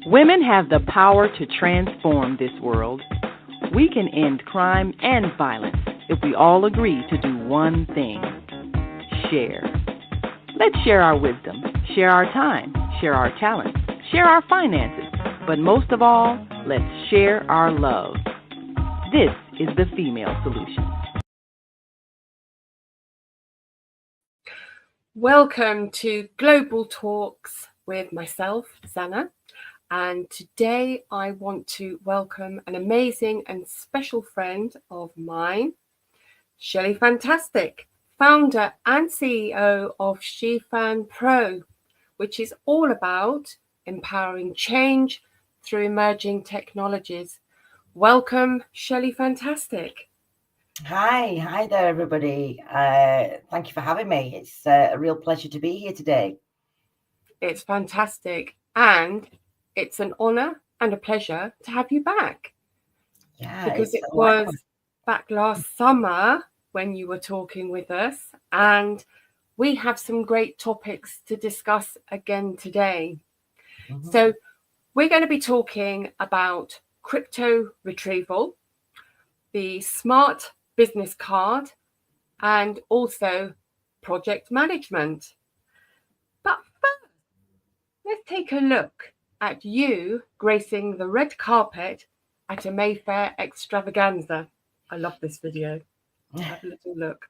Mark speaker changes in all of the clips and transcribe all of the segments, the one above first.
Speaker 1: Women have the power to transform this world. We can end crime and violence if we all agree to do one thing: share. Let's share our wisdom, share our time, share our talents, share our finances, but most of all, let's share our love. This is the female solution.
Speaker 2: Welcome to Global Talks with myself, Zanna. And today I want to welcome an amazing and special friend of mine, Shelle Fantastic, founder and CEO of SheFanPro, which is all about empowering change through emerging technologies. Welcome, Shelle Fantastic.
Speaker 3: Hi there, everybody. Thank you for having me. It's a real pleasure to be here today.
Speaker 2: It's fantastic. And it's an honor and a pleasure to have you back.
Speaker 3: Yeah,
Speaker 2: because it was back last summer when you were talking with us, and we have some great topics to discuss again today. Mm-hmm. So we're going to be talking about crypto retrieval, the smart business card, and also project management. But first, let's take a look at you gracing the red carpet at a Mayfair extravaganza. I love this video. Have a little look.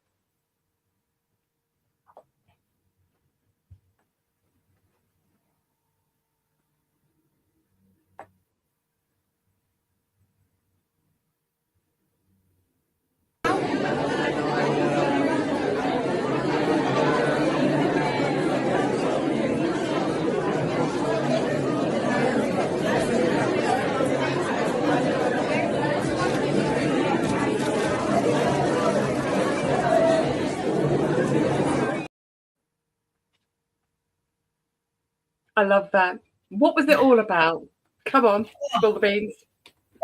Speaker 2: I love that. What was it all about? Come on, spill the beans.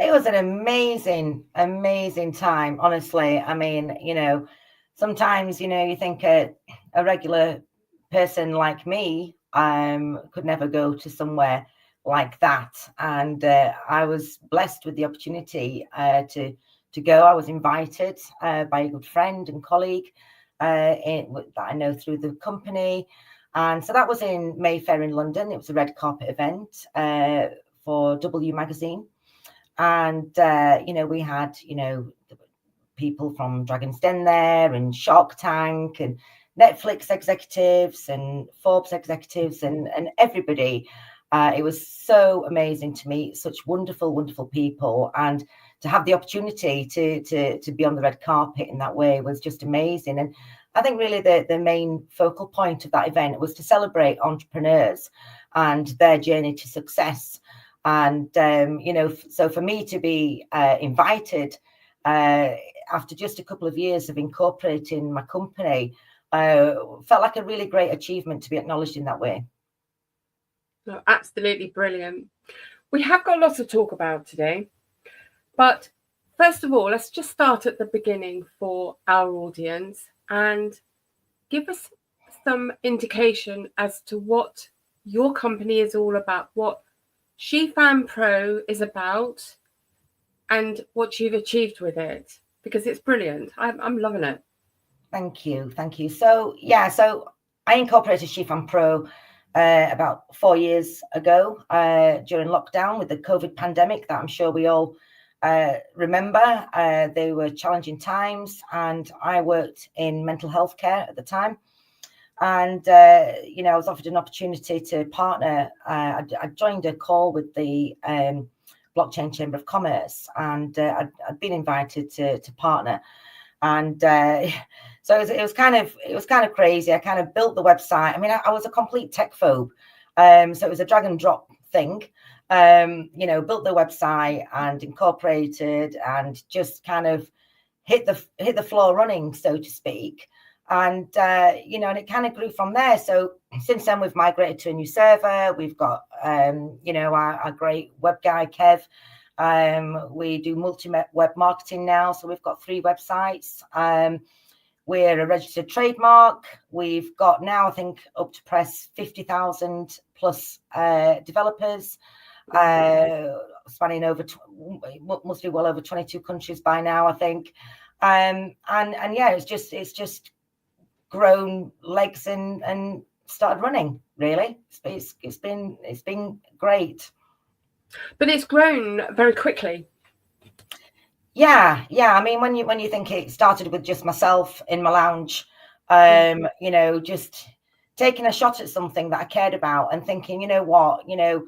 Speaker 3: It was an amazing time, honestly. I mean, sometimes, you think a regular person like me could never go to somewhere like that. And I was blessed with the opportunity to go. I was invited by a good friend and colleague that I know through the company. And so that was in Mayfair in London. It was a red carpet event for W Magazine. And, we had, people from Dragon's Den there and Shark Tank and Netflix executives and Forbes executives and everybody. It was so amazing to meet such wonderful people, and to have the opportunity to be on the red carpet in that way was just amazing. And I think really the main focal point of that event was to celebrate entrepreneurs and their journey to success. And, so for me to be invited after just a couple of years of incorporating my company felt like a really great achievement to be acknowledged in that way.
Speaker 2: Oh, absolutely brilliant. We have got lots to talk about today. But first of all, let's just start at the beginning for our audience and give us some indication as to what your company is all about, what SheFanPro is about, and what you've achieved with it, because it's brilliant. I'm loving it.
Speaker 3: Thank you. So I incorporated SheFanPro about 4 years ago during lockdown with the COVID pandemic that I'm sure we all remember. They were challenging times, and I worked in mental health care at the time. And, I was offered an opportunity to partner. I joined a call with the Blockchain Chamber of Commerce, and I'd been invited to partner. And so it was kind of crazy. I kind of built the website. I mean, I was a complete tech phobe. So it was a drag and drop thing. Built the website and incorporated and just kind of hit the floor running, so to speak. And, and it kind of grew from there. So since then, we've migrated to a new server. We've got, our great web guy, Kev. We do multi-web marketing now. So we've got 3 websites. We're a registered trademark. We've got now, I think, up to press 50,000 plus developers, spanning over, must be well over 22 countries by now, I think. And yeah, it's just grown legs and started running. Really, it's been great.
Speaker 2: But it's grown very quickly.
Speaker 3: Yeah. I mean, when you think it started with just myself in my lounge, you know, just taking a shot at something that I cared about and thinking, you know what, you know,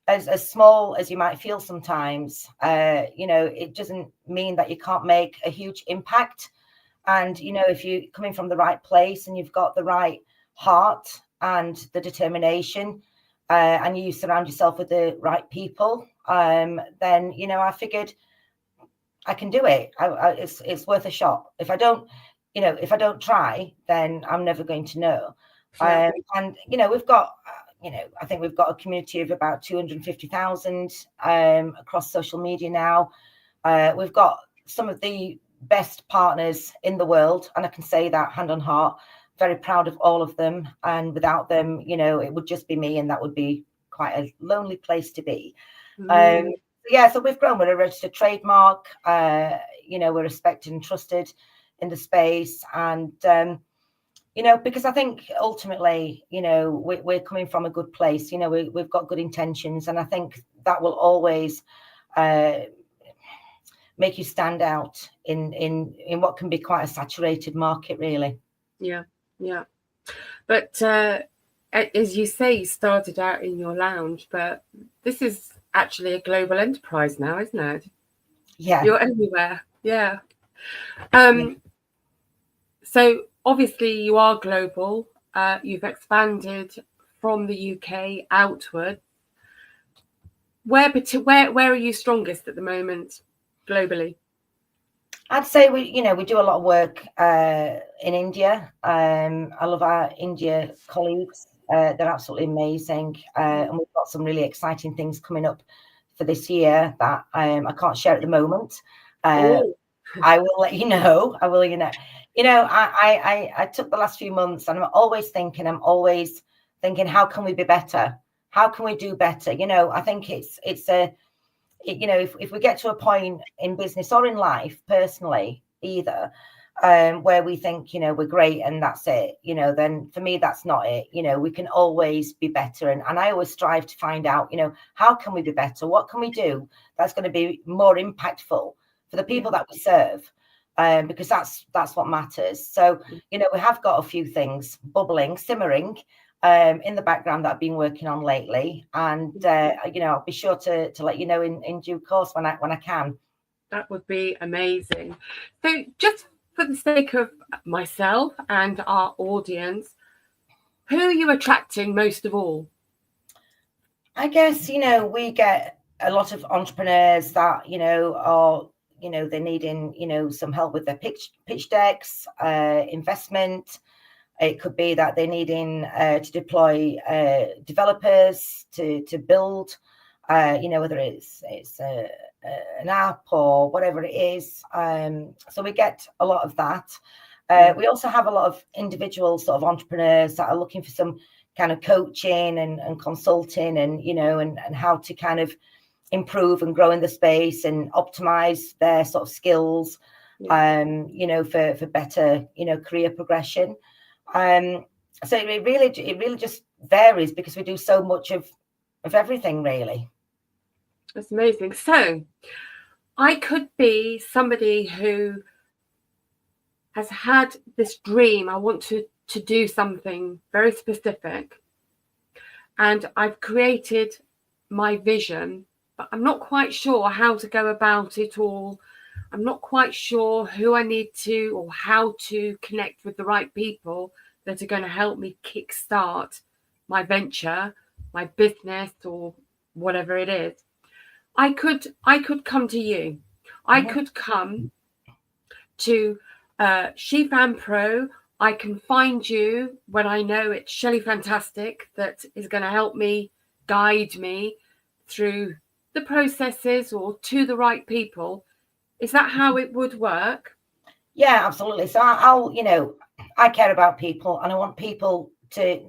Speaker 3: as small as you might feel sometimes, you know, it doesn't mean that you can't make a huge impact. And, you know, if you're coming from the right place and you've got the right heart and the determination, and you surround yourself with the right people, then, you know, I figured I can do it. It's worth a shot. If I don't, you know, if I don't try, then I'm never going to know.
Speaker 2: Yeah.
Speaker 3: And, you know, we've got, you know, I think we've got a community of about 250,000 across social media now. We've got some of the best partners in the world, and I can say that hand on heart, very proud of all of them. And without them, you know, it would just be me, and that would be quite a lonely place to be. Yeah, so we've grown. We're a registered trademark. You know, we're respected and trusted in the space, and you know, because I think ultimately, you know, we're coming from a good place. You know, we've got good intentions, and I think that will always make you stand out in what can be quite a saturated market, really.
Speaker 2: Yeah. But as you say, you started out in your lounge, but this is actually a global enterprise now, isn't it?
Speaker 3: Yeah.
Speaker 2: You're everywhere. Yeah. So obviously you are global. You've expanded from the UK outward. Where are you strongest at the moment globally?
Speaker 3: I'd say we do a lot of work in India. I love our India colleagues. They're absolutely amazing. And we've got some really exciting things coming up for this year that I can't share at the moment. I will let you know. I will, you know. You know, I took the last few months, and I'm always thinking, how can we be better? How can we do better? You know, I think you know, if we get to a point in business or in life, personally, either, where we think, you know, we're great and that's it, you know, then for me, that's not it. You know, we can always be better. And I always strive to find out, you know, how can we be better? What can we do that's going to be more impactful for the people that we serve? Because that's what matters. So, you know, we have got a few things bubbling, simmering in the background that I've been working on lately, and you know, I'll be sure to let you know in due course when I can.
Speaker 2: That would be amazing. So, just for the sake of myself and our audience, who are you attracting most of all?
Speaker 3: I guess, you know, we get a lot of entrepreneurs that, you know, are, you know, they're needing, you know, some help with their pitch decks, investment. It could be that they're needing to deploy developers to build, you know, whether it's an app or whatever it is. So we get a lot of that. We also have a lot of individual sort of entrepreneurs that are looking for some kind of coaching and consulting, and, you know, and how to kind of improve and grow in the space and optimize their sort of skills, you know, for better, you know, career progression. So it really just varies because we do so much of everything, really.
Speaker 2: That's amazing. So I could be somebody who has had this dream. I want to do something very specific, and I've created my vision, but I'm not quite sure how to go about it all. I'm not quite sure who I need to or how to connect with the right people that are going to help me kickstart my venture, my business, or whatever it is. I could come to you. I could come to SheFanPro. I can find you when I know it's Shelle Fantastic that is going to help me, guide me through the processes or to the right people. Is that how it would work?
Speaker 3: Yeah, absolutely. So I'll, I care about people, and I want people to,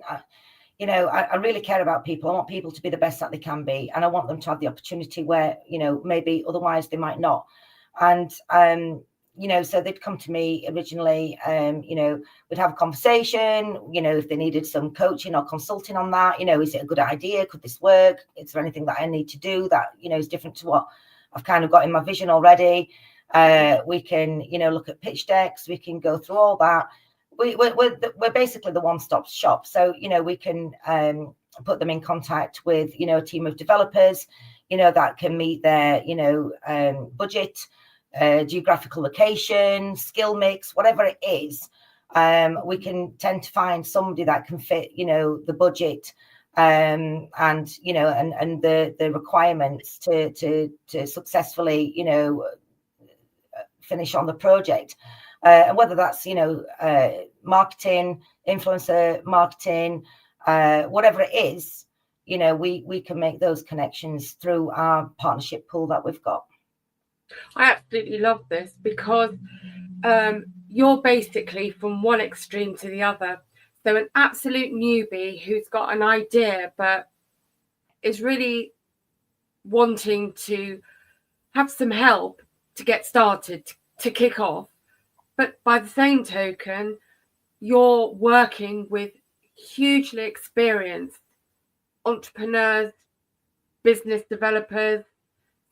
Speaker 3: I really care about people. I want people to be the best that they can be, and I want them to have the opportunity where, maybe otherwise they might not. And, so they'd come to me originally, we'd have a conversation, if they needed some coaching or consulting on that, is it a good idea? Could this work? Is there anything that I need to do that, is different to what I've kind of got in my vision already? We can, look at pitch decks. We can go through all that. We're basically the one-stop shop. So, we can put them in contact with, a team of developers, that can meet their, budget, geographical location, skill mix, whatever it is. We can tend to find somebody that can fit, the budget, and the requirements to successfully, finish on the project. And whether that's, marketing, influencer marketing, whatever it is, we can make those connections through our partnership pool that we've got.
Speaker 2: I absolutely love this because you're basically from one extreme to the other. So an absolute newbie who's got an idea but is really wanting to have some help to get started, to kick off. But by the same token, you're working with hugely experienced entrepreneurs, business developers.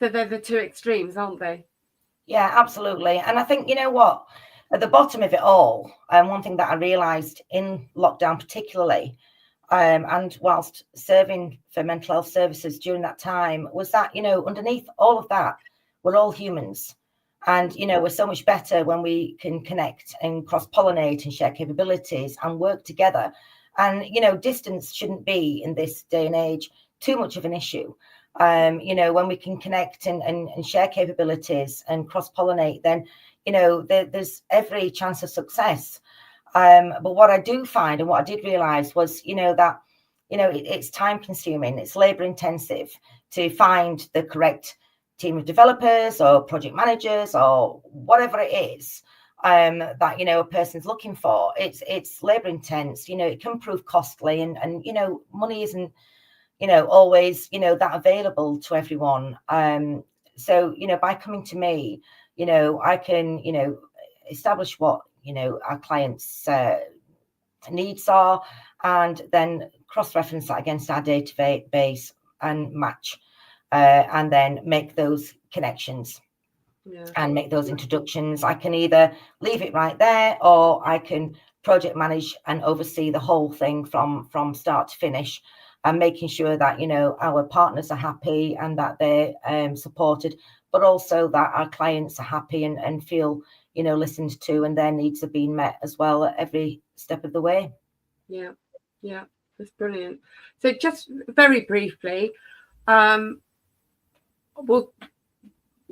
Speaker 2: So they're the two extremes, aren't they?
Speaker 3: Yeah, absolutely. And I think, you know what, at the bottom of it all, one thing that I realised in lockdown particularly, and whilst serving for mental health services during that time, was that, underneath all of that, we're all humans. And, we're so much better when we can connect and cross-pollinate and share capabilities and work together. And, distance shouldn't be, in this day and age, too much of an issue. When we can connect and share capabilities and cross-pollinate, then, there's every chance of success. But what I do find, and what I did realize was, that, it's time consuming, it's labor intensive to find the correct team of developers or project managers or whatever it is that, a person's looking for. It's labor intense, it can prove costly, and money isn't, always, that available to everyone. So, by coming to me, I can, establish what, our clients' needs are, and then cross-reference that against our database and match, and then make those connections. Yeah. And make those introductions. I can either leave it right there, or I can project manage and oversee the whole thing from start to finish, and making sure that, our partners are happy and that they're supported, but also that our clients are happy and feel, listened to, and their needs are being met as well at every step of the way.
Speaker 2: Yeah, that's brilliant. So just very briefly, we'll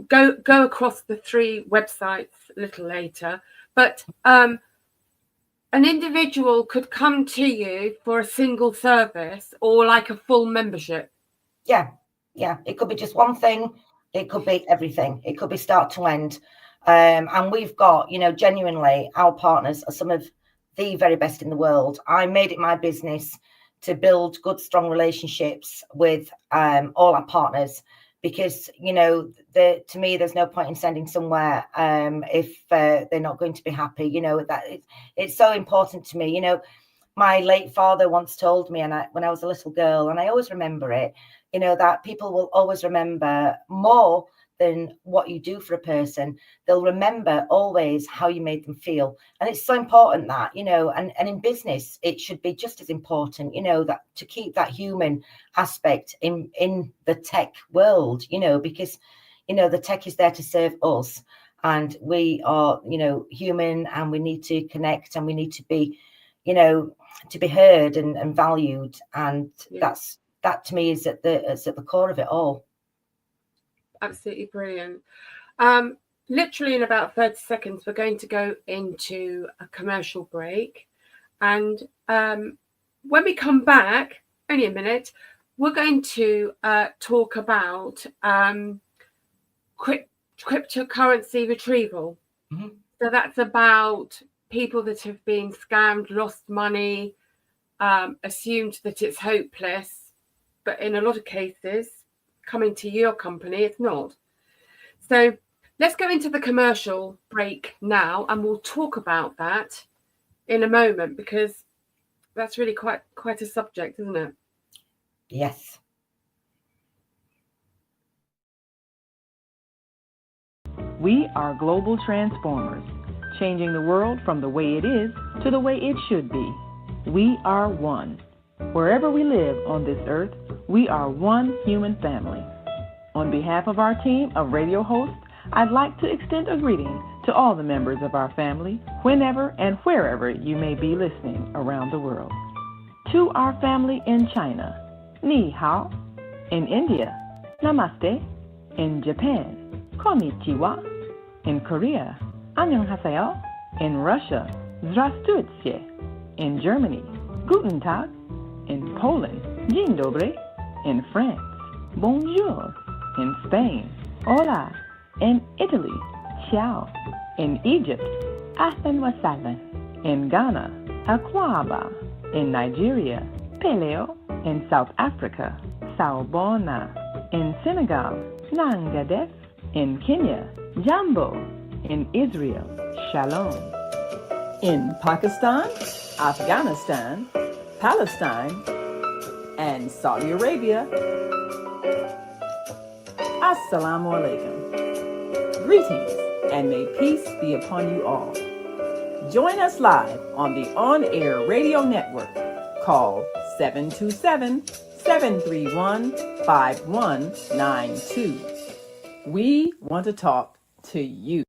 Speaker 2: go across the 3 websites a little later, but an individual could come to you for a single service or like a full membership.
Speaker 3: Yeah, it could be just one thing, it could be everything, it could be start to end. And we've got, genuinely, our partners are some of the very best in the world. I made it my business to build good, strong relationships with all our partners, because, to me, there's no point in sending somewhere if they're not going to be happy. That it's so important to me. My late father once told me, and when I was a little girl, and I always remember it, that people will always remember more than what you do for a person. They'll remember always how you made them feel. And it's so important that, and in business, it should be just as important, that to keep that human aspect in the tech world, because, the tech is there to serve us, and we are, human, and we need to connect, and we need to be, to be heard and valued. And that to me is at the core of it all.
Speaker 2: Absolutely brilliant. Literally in about 30 seconds, we're going to go into a commercial break. And when we come back, only a minute, we're going to talk about cryptocurrency retrieval.
Speaker 3: Mm-hmm.
Speaker 2: So that's about people that have been scammed, lost money, assumed that it's hopeless, but in a lot of cases, coming to your company, it's not. So let's go into the commercial break now, and we'll talk about that in a moment, because that's really quite a subject, isn't it?
Speaker 3: Yes.
Speaker 1: We are global transformers, changing the world from the way it is to the way it should be. We are one. Wherever we live on this earth, we are one human family. On behalf of our team of radio hosts, I'd like to extend a greeting to all the members of our family, whenever and wherever you may be listening around the world. To our family in China, Ni Hao. In India, Namaste. In Japan, Konnichiwa. In Korea, Annyeonghaseyo. In Russia, Здравствуйте. In Germany, Guten Tag. In Poland, Dzień dobry. In France, Bonjour. In Spain, Hola. In Italy, Ciao. In Egypt, Ahlan wa sahlan. In Ghana, Akwaba. In Nigeria, Peleo. In South Africa, Sawubona. In Senegal, Nangadef. In Kenya, Jambo. In Israel, Shalom. In Pakistan, Afghanistan, Palestine, and Saudi Arabia, Assalamu alaikum. Greetings, and may peace be upon you all. Join us live on the on-air radio network. Call 727-731-5192. We want to talk to you.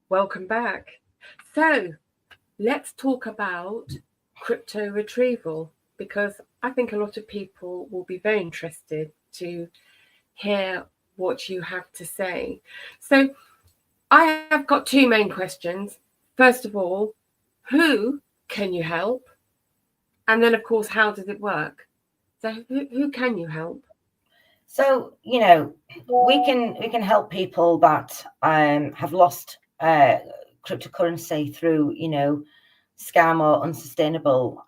Speaker 2: Welcome back. So let's talk about crypto retrieval, because I think a lot of people will be very interested to hear what you have to say. So I have got two main questions. First of all, who can you help? And then, of course, how does it work? So who can you help?
Speaker 3: So, we can help people that have lost cryptocurrency through, scam or unsustainable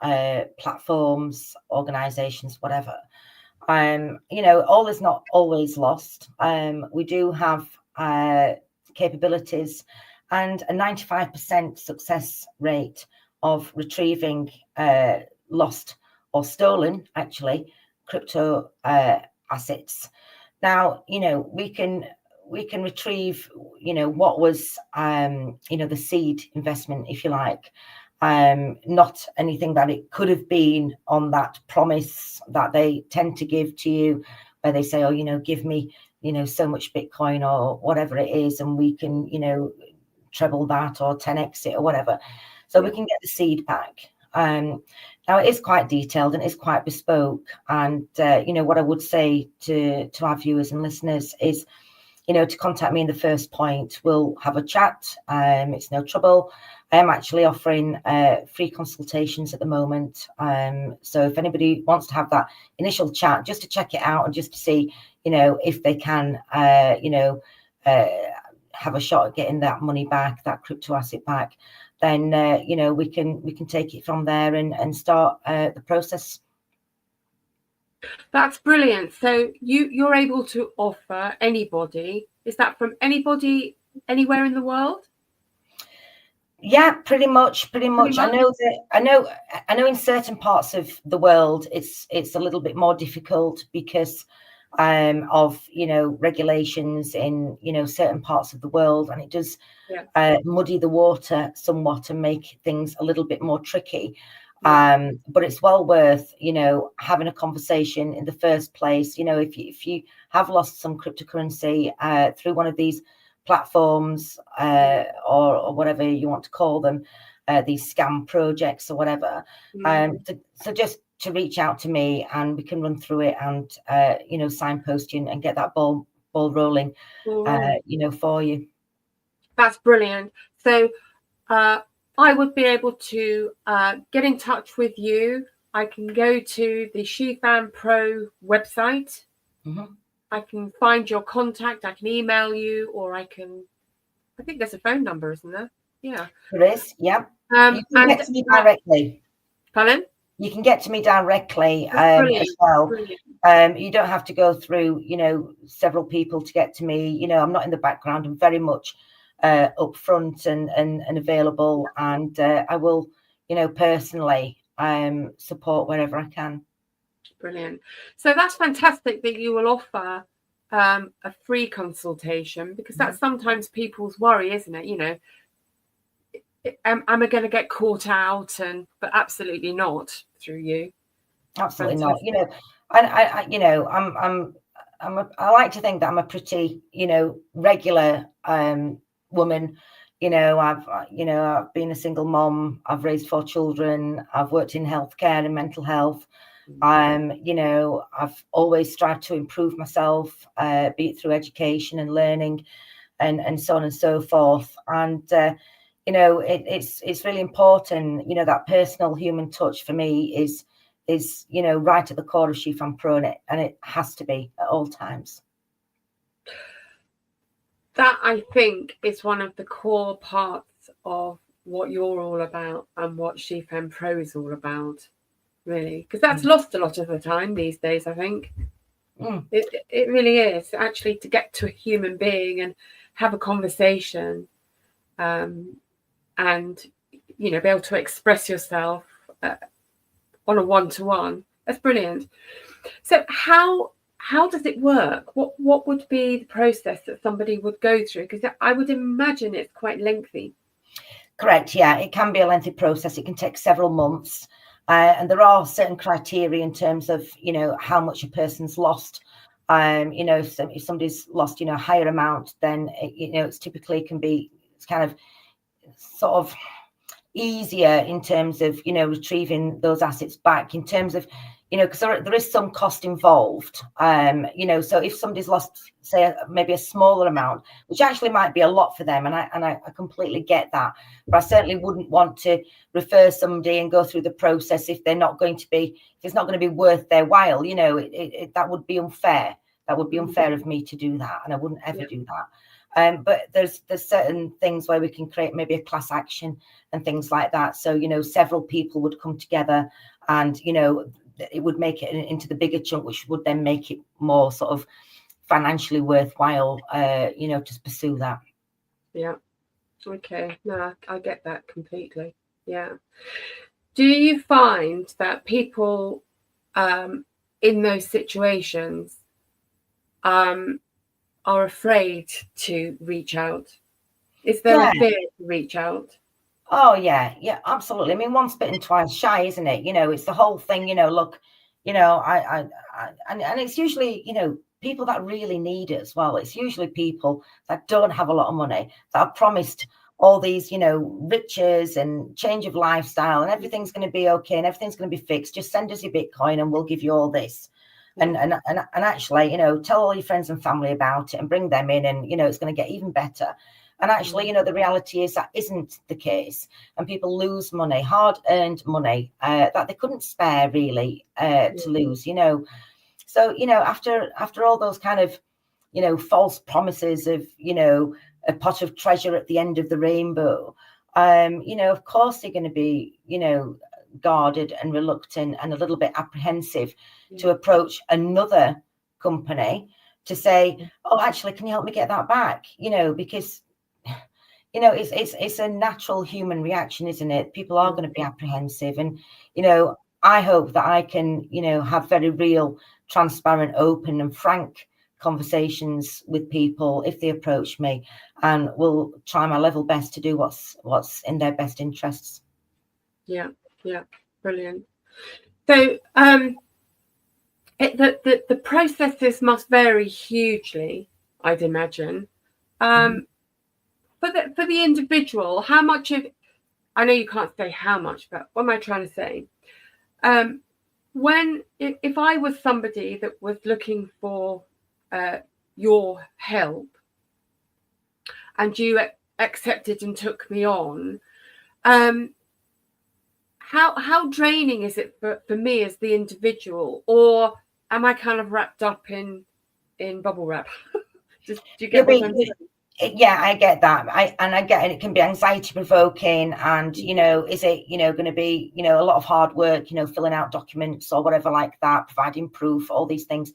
Speaker 3: platforms, organizations, whatever. All is not always lost. We do have capabilities and a 95% success rate of retrieving lost or stolen, actually, crypto assets. Now, we can retrieve, what was, the seed investment, if you like, not anything that it could have been on that promise that they tend to give to you, where they say, oh, give me, so much Bitcoin or whatever it is, and we can, treble that or 10x it or whatever. So we can get the seed back. Now it is quite detailed and it's quite bespoke. And, what I would say to our viewers and listeners is, to contact me in the first point. We'll have a chat. It's no trouble. I am actually offering free consultations at the moment. So if anybody wants to have that initial chat, just to check it out and just to see, if they can, have a shot at getting that money back, that crypto asset back, then, we can take it from there and start the process.
Speaker 2: That's brilliant. So you're able to offer anybody. Is that from anybody anywhere in the world?
Speaker 3: Yeah, pretty much. I know in certain parts of the world it's a little bit more difficult because of regulations in certain parts of the world, and it does muddy the water somewhat and make things a little bit more tricky. But it's well worth, having a conversation in the first place. If you have lost some cryptocurrency through one of these platforms or whatever you want to call them, these scam projects or whatever. So just to reach out to me and we can run through it and, signpost you and get that ball rolling, for you.
Speaker 2: That's brilliant. So I would be able to get in touch with you I can go to the SheFanPro website.
Speaker 3: Mm-hmm.
Speaker 2: I can find your contact. I can email you, or I think there's a phone number, isn't there? Yeah.
Speaker 3: There is, yeah. You can
Speaker 2: And
Speaker 3: get to me directly.
Speaker 2: pardon?
Speaker 3: You can get to me directly
Speaker 2: Brilliant.
Speaker 3: as well.
Speaker 2: Brilliant.
Speaker 3: You don't have to go through, several people to get to me. I'm not in the background. I'm very much up front and available, and I will, personally support wherever I can.
Speaker 2: Brilliant. So that's fantastic that you will offer a free consultation, because that's sometimes people's worry, isn't it? Am I going to get caught out? But absolutely not through you.
Speaker 3: Absolutely
Speaker 2: Fantastic.
Speaker 3: not. I like to think that I'm a pretty, regular woman. I've been a single mom. I've raised 4 children. I've worked in healthcare and mental health. I've always strived to improve myself, be it through education and learning, and so on and so forth. And it's really important. That personal human touch for me is right at the core of SheFanPro, and it has to be at all times.
Speaker 2: That, I think, is one of the core parts of what you're all about and what SheFanPro is all about, really, because that's lost a lot of the time these days, I think. It really is, actually, to get to a human being and have a conversation, and be able to express yourself on a one-to-one. That's brilliant. So how does it work? What would be the process that somebody would go through? Because I would imagine it's quite lengthy.
Speaker 3: Correct. Yeah, it can be a lengthy process. It can take several months. And there are certain criteria in terms of, how much a person's lost. If somebody's lost, a higher amount, then, it's typically it's kind of sort of easier in terms of, retrieving those assets back, in terms of, because there is some cost involved. So if somebody's lost, say, maybe a smaller amount, which actually might be a lot for them, and I completely get that, but I certainly wouldn't want to refer somebody and go through the process if it's not going to be worth their while. That would be unfair. That would be unfair of me to do that, and I wouldn't ever do that. But there's certain things where we can create maybe a class action and things like that. So, several people would come together, and, it would make it into the bigger chunk, which would then make it more sort of financially worthwhile, to pursue that.
Speaker 2: Yeah. Okay. No, I get that completely. Yeah. Do you find that people in those situations are afraid to reach out? Is there a fear to reach out?
Speaker 3: Oh, yeah, absolutely. I mean, once bitten, twice shy, isn't it? It's the whole thing, look, and it's usually, people that really need it as well. It's usually people that don't have a lot of money, that are promised all these, riches and change of lifestyle, and everything's going to be okay and everything's going to be fixed. Just send us your Bitcoin and we'll give you all this. And actually, tell all your friends and family about it and bring them in, and, it's going to get even better. And actually, the reality is that isn't the case. And people lose money, hard-earned money, that they couldn't spare, really, to lose, So, after all those kind of, false promises of, a pot of treasure at the end of the rainbow, of course they're going to be, guarded and reluctant and a little bit apprehensive to approach another company to say, oh, actually, can you help me get that back? Because it's a natural human reaction, isn't it? People are going to be apprehensive. And, I hope that I can, have very real, transparent, open and frank conversations with people if they approach me, and will try my level best to do what's in their best interests.
Speaker 2: Yeah, brilliant. So the processes must vary hugely, I'd imagine. For the individual, how much of, I know you can't say how much, but what am I trying to say? If I was somebody that was looking for your help, and you accepted and took me on, how draining is it for me as the individual, or am I kind of wrapped up in bubble wrap? Do you get what I'm saying?
Speaker 3: Yeah, I get that. I get it can be anxiety provoking, and is it going to be a lot of hard work, filling out documents or whatever like that, providing proof, all these things.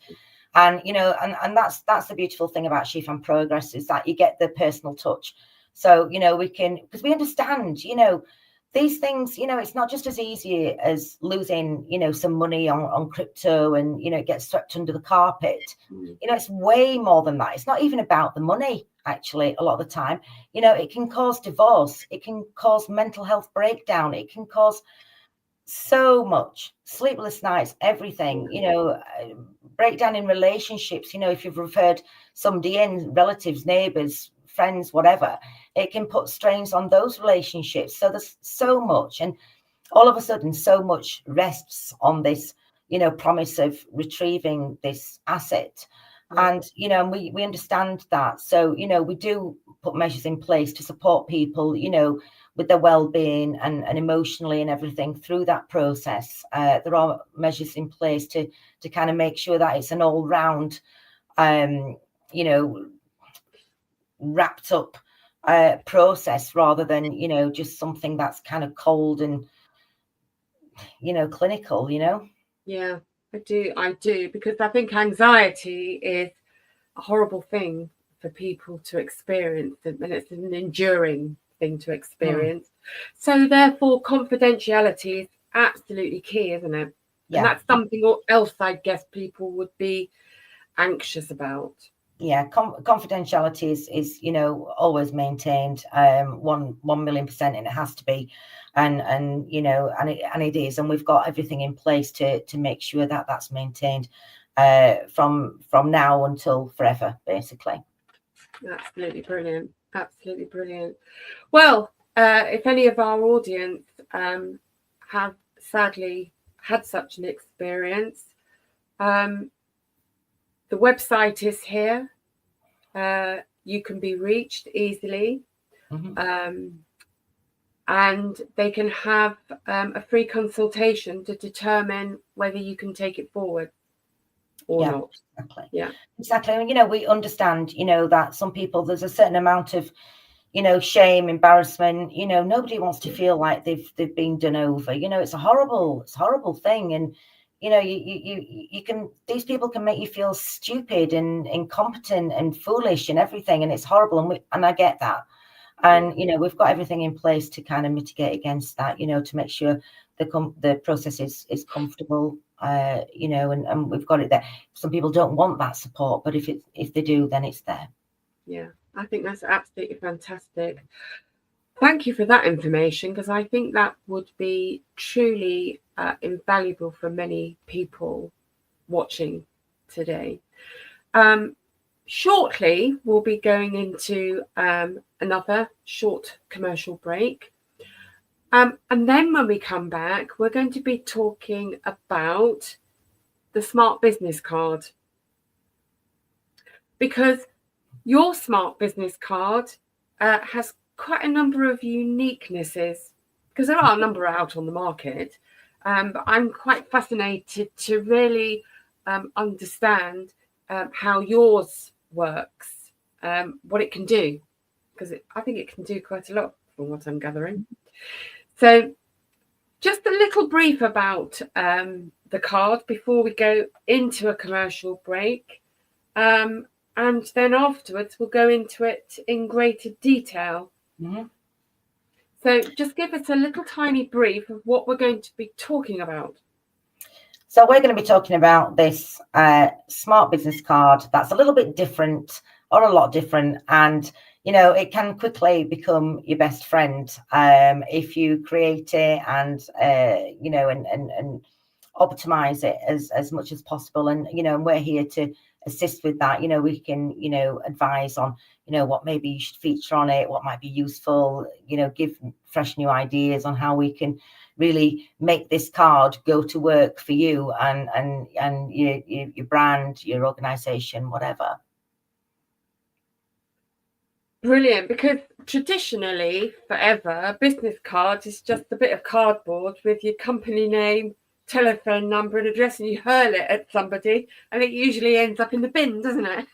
Speaker 3: And and that's the beautiful thing about SheFanPro is that you get the personal touch. So we can, because we understand these things, it's not just as easy as losing some money on crypto and it gets swept under the carpet. It's way more than that. It's not even about the money, actually. A lot of the time it can cause divorce, it can cause mental health breakdown, it can cause so much, sleepless nights, everything, breakdown in relationships. If you've referred somebody in, relatives, neighbors, friends, whatever, it can put strains on those relationships. So there's so much, and all of a sudden so much rests on this promise of retrieving this asset. And we understand that. So we do put measures in place to support people with their well-being and emotionally and everything through that process. There are measures in place to kind of make sure that it's an all-round wrapped up process, rather than just something that's kind of cold and clinical.
Speaker 2: Yeah, I do, because I think anxiety is a horrible thing for people to experience, and it's an enduring thing to experience. So therefore confidentiality is absolutely key, isn't it? Yeah. And that's something else I guess people would be anxious about.
Speaker 3: Yeah, confidentiality is always maintained 1,000,000%, and it has to be, and it is, and we've got everything in place to make sure that that's maintained from now until forever, basically.
Speaker 2: Absolutely brilliant. Absolutely brilliant. Well, if any of our audience have sadly had such an experience, the website is here. You can be reached easily, and they can have a free consultation to determine whether you can take it forward or not.
Speaker 3: Exactly.
Speaker 2: Yeah,
Speaker 3: exactly. And we understand that some people, there's a certain amount of shame, embarrassment. Nobody wants to feel like they've been done over. It's a horrible thing. And you can, these people can make you feel stupid and incompetent and foolish and everything, and it's horrible. And I get that. And we've got everything in place to kind of mitigate against that, to make sure the process is comfortable, and we've got it there. Some people don't want that support, but if they do, then it's there.
Speaker 2: Yeah, I think that's absolutely fantastic. Thank you for that information, because I think that would be truly invaluable for many people watching today. Shortly, we'll be going into another short commercial break. And then when we come back, we're going to be talking about the Smart Business Card. Because your Smart Business Card has quite a number of uniquenesses, because there are a number out on the market. But I'm quite fascinated to really understand how yours works, what it can do, because I think it can do quite a lot from what I'm gathering. So just a little brief about the card before we go into a commercial break. And then afterwards, we'll go into it in greater detail. So just give us a little tiny brief of what we're going to be talking about.
Speaker 3: So we're going to be talking about this Smart Business Card that's a little bit different, or a lot different, and it can quickly become your best friend if you create it and and optimize it as much as possible. And and we're here to assist with that. We can advise on what maybe you should feature on it, what might be useful, give fresh new ideas on how we can really make this card go to work for you and your brand, your organization, whatever.
Speaker 2: Brilliant, because traditionally, forever, business cards is just a bit of cardboard with your company name, telephone number, and address, and you hurl it at somebody, and it usually ends up in the bin, doesn't it?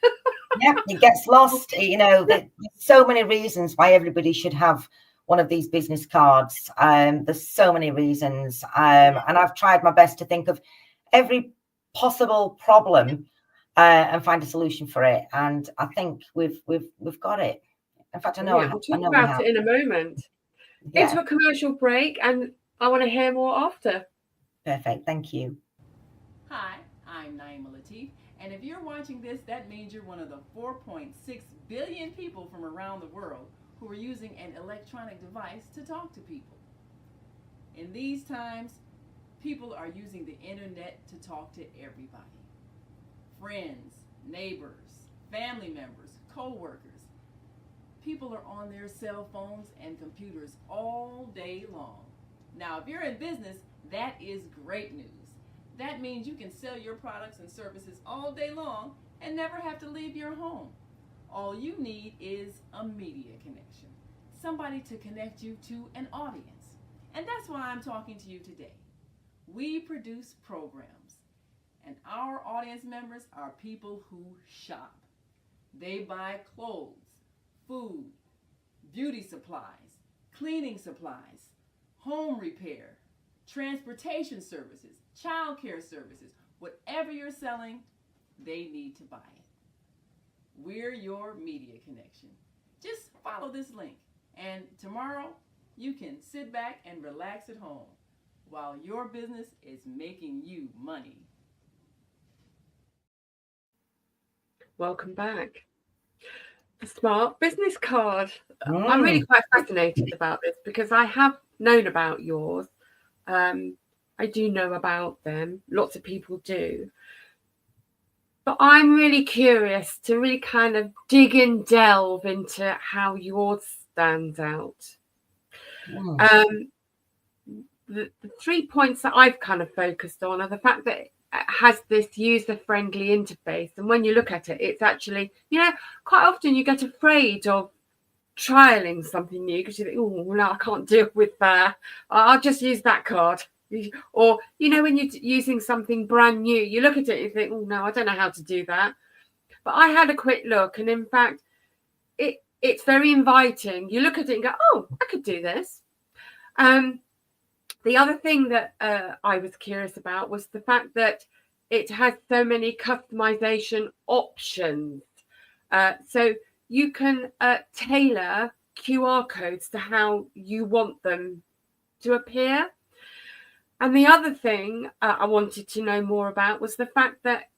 Speaker 3: Yeah, it gets lost. There's so many reasons why everybody should have one of these business cards. There's so many reasons, and I've tried my best to think of every possible problem and find a solution for it. And I think we've got it. In fact, I know
Speaker 2: We'll talk about it in a moment.
Speaker 3: Yeah.
Speaker 2: Into a commercial break, and I want to hear more after.
Speaker 3: Perfect. Thank you.
Speaker 1: Hi, I'm Naima Latif, and if you're watching this, that means you're one of the 4.6 billion people from around the world who are using an electronic device to talk to people. In these times, people are using the internet to talk to everybody. Friends, neighbors, family members, co-workers. People are on their cell phones and computers all day long. Now, if you're in business, that is great news. That means you can sell your products and services all day long and never have to leave your home. All you need is a media connection, somebody to connect you to an audience. And that's why I'm talking to you today. We produce programs, and our audience members are people who shop. They buy clothes, food, beauty supplies, cleaning supplies, home repair, transportation services, child care services. Whatever you're selling, they need to buy it. We're your media connection. Just follow this link, and tomorrow you can sit back and relax at home while your business is making you money.
Speaker 2: Welcome back. The smart business card. I'm really quite fascinated about this because I have known about yours. I do know about them. Lots of people do. But I'm really curious to really kind of dig and delve into how yours stands out. The 3 points that I've kind of focused on are the fact that it has this user-friendly interface. And when you look at it, it's actually, quite often you get afraid of trialing something new because you think, oh, no, I can't deal with that. I'll just use that card. Or, when you're using something brand new, you look at it and you think, oh, no, I don't know how to do that. But I had a quick look, and in fact, it's very inviting. You look at it and go, oh, I could do this. The other thing that I was curious about was the fact that it has so many customization options. So you can tailor QR codes to how you want them to appear. And the other thing I wanted to know more about was the fact that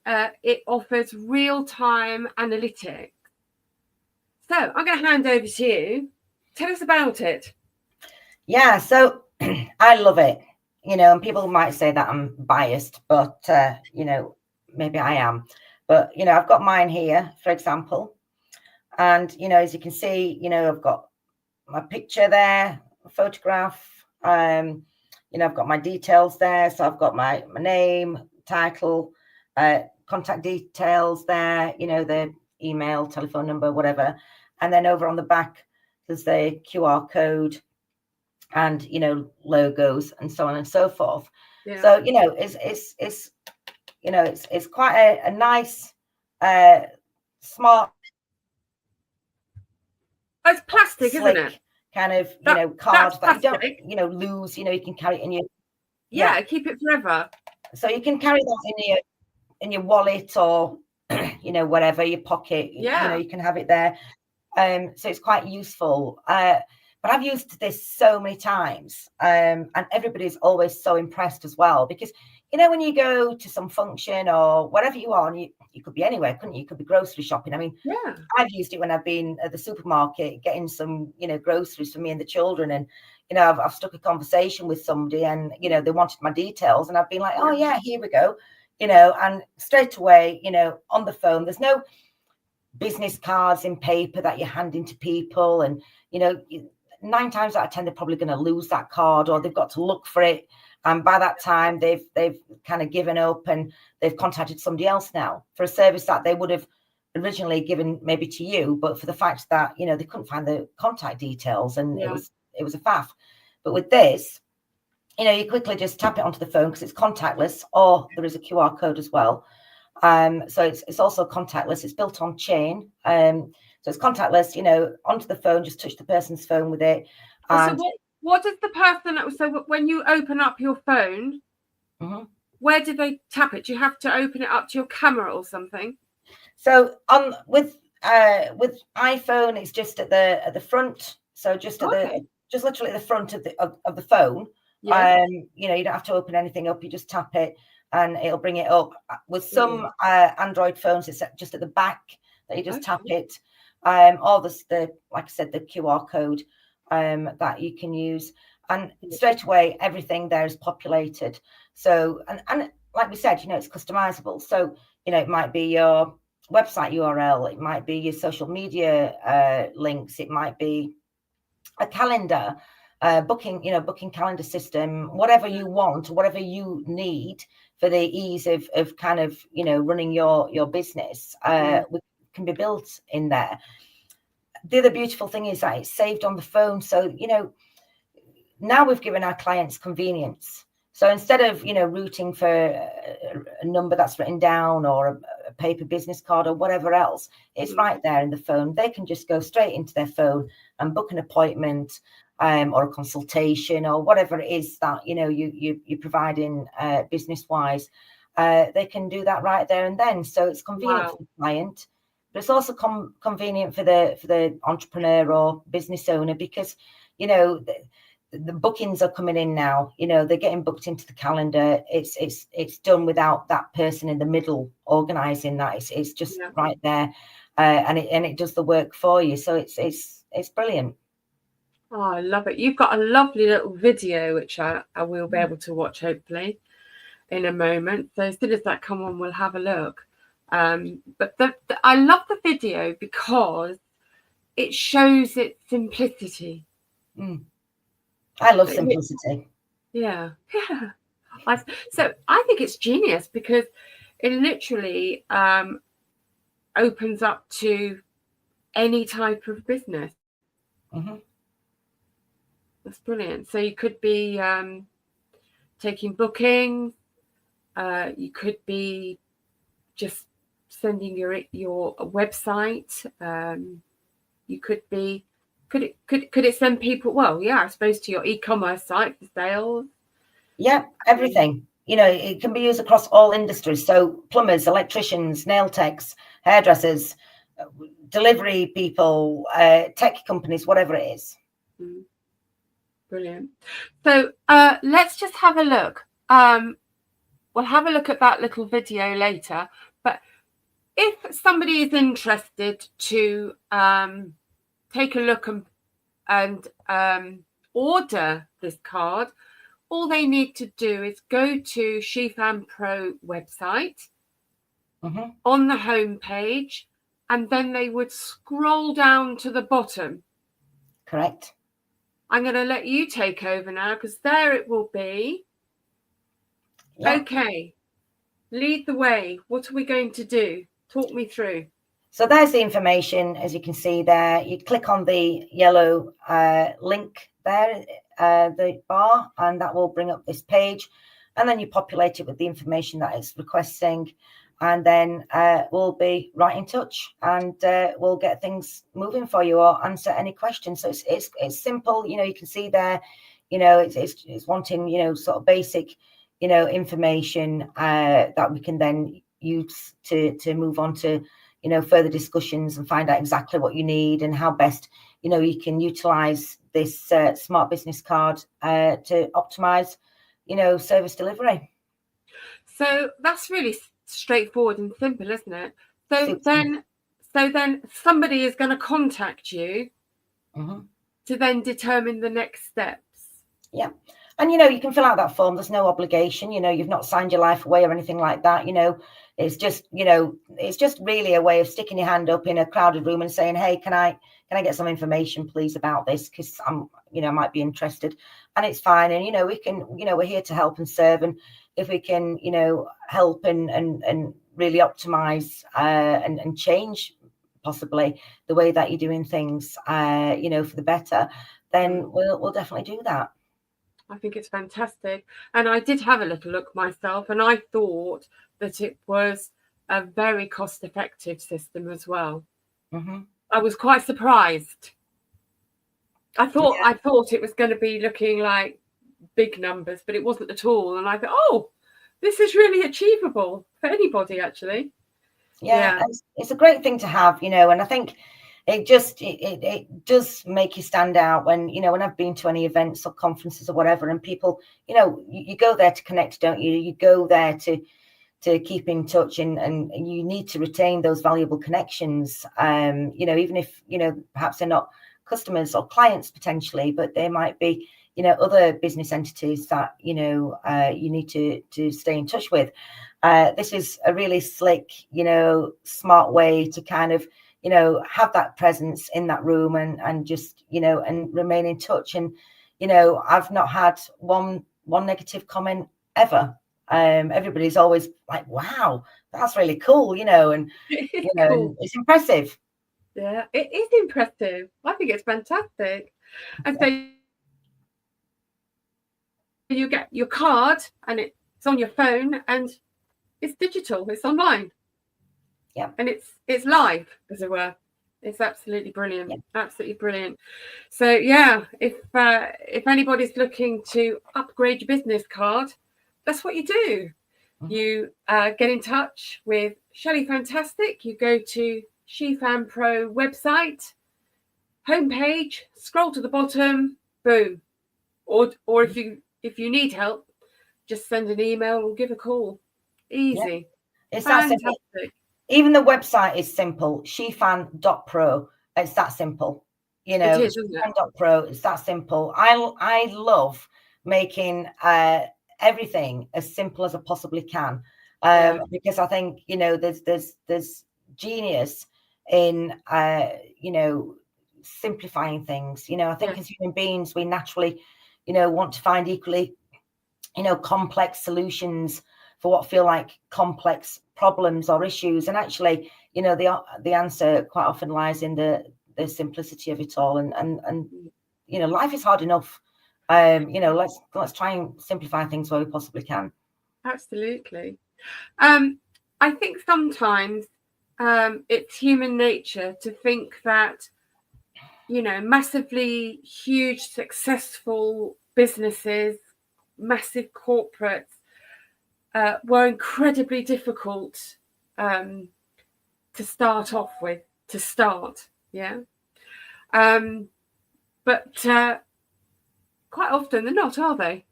Speaker 2: it offers real-time analytics. So I'm going to hand over to you. Tell us about it.
Speaker 3: Yeah, so I love it, and people might say that I'm biased, but, maybe I am. But, I've got mine here, for example. And, as you can see, I've got my picture there, a photograph. I've got my details there. So I've got my name, title, contact details there, the email, telephone number, whatever. And then over on the back, there's the QR code and, logos and so on and so forth. Yeah. So, it's quite a nice, smart.
Speaker 2: It's plastic,
Speaker 3: slick,
Speaker 2: isn't it?
Speaker 3: Kind of, card that you don't, lose, you can carry it in your.
Speaker 2: Yeah, keep it forever.
Speaker 3: So you can carry that in your wallet or, whatever, your pocket.
Speaker 2: Yeah.
Speaker 3: You can have it there. So it's quite useful. But I've used this so many times, and everybody's always so impressed as well, because, when you go to some function or whatever you are, and you could be anywhere, couldn't you? You could be grocery shopping. I mean,
Speaker 2: yeah.
Speaker 3: I've used it when I've been at the supermarket getting some, groceries for me and the children. And, I've stuck a conversation with somebody and, they wanted my details. And I've been like, oh, yeah, here we go. And straight away, on the phone, there's no business cards in paper that you're handing to people. And, 9 times out of 10, they're probably going to lose that card, or they've got to look for it. And by that time, they've kind of given up and they've contacted somebody else now for a service that they would have originally given maybe to you, but for the fact that, you know, they couldn't find the contact details, and it was a faff. But with this, you know, you quickly just tap it onto the phone because it's contactless, or there is a QR code as well. So it's also contactless. It's built on chain. So it's contactless, you know, onto the phone, just touch the person's phone with it. And
Speaker 2: so what does the person, so when you open up your phone, where do they tap it? Do you have to open it up to your camera or something?
Speaker 3: So with iPhone, it's just at the front. So just at just literally at the front of the phone.
Speaker 2: Yeah.
Speaker 3: You know, you don't have to open anything up. You just tap it and it'll bring it up. With some Android phones, it's just at the back that you just tap it. Or the like I said, the QR code that you can use, and straight away everything there is populated. So and like we said, you know, it's customizable. So, you know, it might be your website URL, it might be your social media links, it might be a calendar, booking calendar system, whatever you want, whatever you need for the ease of kind of, you know, running your business, can be built in there. The other beautiful thing is that it's saved on the phone. So, you know, now we've given our clients convenience. So instead of, you know, routing for a number that's written down, or a paper business card or whatever else, it's right there in the phone. They can just go straight into their phone and book an appointment, or a consultation, or whatever it is that, you know, you're providing business wise. They can do that right there and then. So it's convenient for the client, but it's also convenient for the entrepreneur or business owner, because, you know, the bookings are coming in now. You know, they're getting booked into the calendar. It's done without that person in the middle organizing that. It's just right there, and it does the work for you. So it's brilliant.
Speaker 2: Oh, I love it. You've got a lovely little video which I will be able to watch hopefully in a moment. So as soon as that comes on, we'll have a look. But I love the video because it shows its simplicity.
Speaker 3: I love simplicity.
Speaker 2: Yeah. So I think it's genius because it literally opens up to any type of business. That's brilliant. So you could be taking bookings. You could be just sending your website. You could be. Could it send people? Well, yeah, I suppose to your e-commerce site for sales.
Speaker 3: Yeah, everything. You know, it can be used across all industries. So plumbers, electricians, nail techs, hairdressers, delivery people, tech companies, whatever it is.
Speaker 2: Brilliant. So let's just have a look. We'll have a look at that little video later. But if somebody is interested to take a look and order this card, all they need to do is go to SheFanPro website on the home page, and then they would scroll down to the bottom.
Speaker 3: Correct.
Speaker 2: I'm going to let you take over now, because there it will be. Yeah. Okay, lead the way. What are we going to do? Talk me through.
Speaker 3: So there's the information, as you can see there. You click on the yellow link there, the bar, and that will bring up this page. And then you populate it with the information that it's requesting. And then we'll be right in touch, and we'll get things moving for you or answer any questions. So it's simple. You know, you can see there, you know, it's wanting, you know, sort of basic, you know, information that we can then use to move on to, you know, further discussions and find out exactly what you need and how best, you know, you can utilize this smart business card to optimize, you know, service delivery.
Speaker 2: So that's really straightforward and simple, isn't it? So then somebody is going to contact you to then determine the next steps.
Speaker 3: Yeah. And, you know, you can fill out that form. There's no obligation. You know, you've not signed your life away or anything like that. You know, it's just, you know, it's just really a way of sticking your hand up in a crowded room and saying, hey, can I get some information, please, about this? Because I'm, you know, might be interested. And it's fine. And, you know, we can, you know, we're here to help and serve. And if we can, you know, help and really optimize and change possibly the way that you're doing things, you know, for the better, then we'll definitely do that.
Speaker 2: I think it's fantastic. And I did have a little look myself, and I thought that it was a very cost-effective system as well.
Speaker 3: Mm-hmm.
Speaker 2: I was quite surprised. I thought it was going to be looking like big numbers, but it wasn't at all. And I thought, oh, this is really achievable for anybody, actually.
Speaker 3: Yeah. It's a great thing to have, you know, and I think it does make you stand out when, you know, when I've been to any events or conferences or whatever, and people, you know, you go there to connect, don't you? You go there to keep in touch, and you need to retain those valuable connections. You know, even if, you know, perhaps they're not customers or clients potentially, but they might be, you know, other business entities that, you know, you need to stay in touch with. This is a really slick, you know, smart way to kind of, you know, have that presence in that room and just, you know, and remain in touch. And, you know, I've not had one negative comment ever. Everybody's always like, wow, that's really cool, you know, and you know,
Speaker 2: Cool.
Speaker 3: and it's impressive.
Speaker 2: Yeah, it is impressive. I think it's fantastic. And so you get your card, and it's on your phone, and it's digital, it's online.
Speaker 3: Yeah.
Speaker 2: And it's live, as it were. It's absolutely brilliant.
Speaker 3: Yeah.
Speaker 2: Absolutely brilliant. So yeah, if anybody's looking to upgrade your business card, that's what you do.
Speaker 3: Mhm.
Speaker 2: You get in touch with Shelle Fantastic. You go to SheFanPro website, homepage, scroll to the bottom, boom. Or if you need help, just send an email or give a call. Easy.
Speaker 3: It's that simple.
Speaker 2: Fantastic.
Speaker 3: Even the website is simple. SheFan.pro. It's that simple. You know,
Speaker 2: It is, isn't it?
Speaker 3: SheFan.pro. It's that simple. I love making everything as simple as I possibly can, because I think, you know, there's genius in you know, simplifying things. You know, I think as human beings, we naturally, you know, want to find equally, you know, complex solutions for what feel like complex problems or issues. And actually, you know, the answer quite often lies in the simplicity of it all. And you know, life is hard enough. You know, let's try and simplify things where we possibly can.
Speaker 2: Absolutely. I think sometimes it's human nature to think that, you know, massively huge, successful businesses, massive corporates, were incredibly difficult to start off with, yeah. But quite often they're not, are they?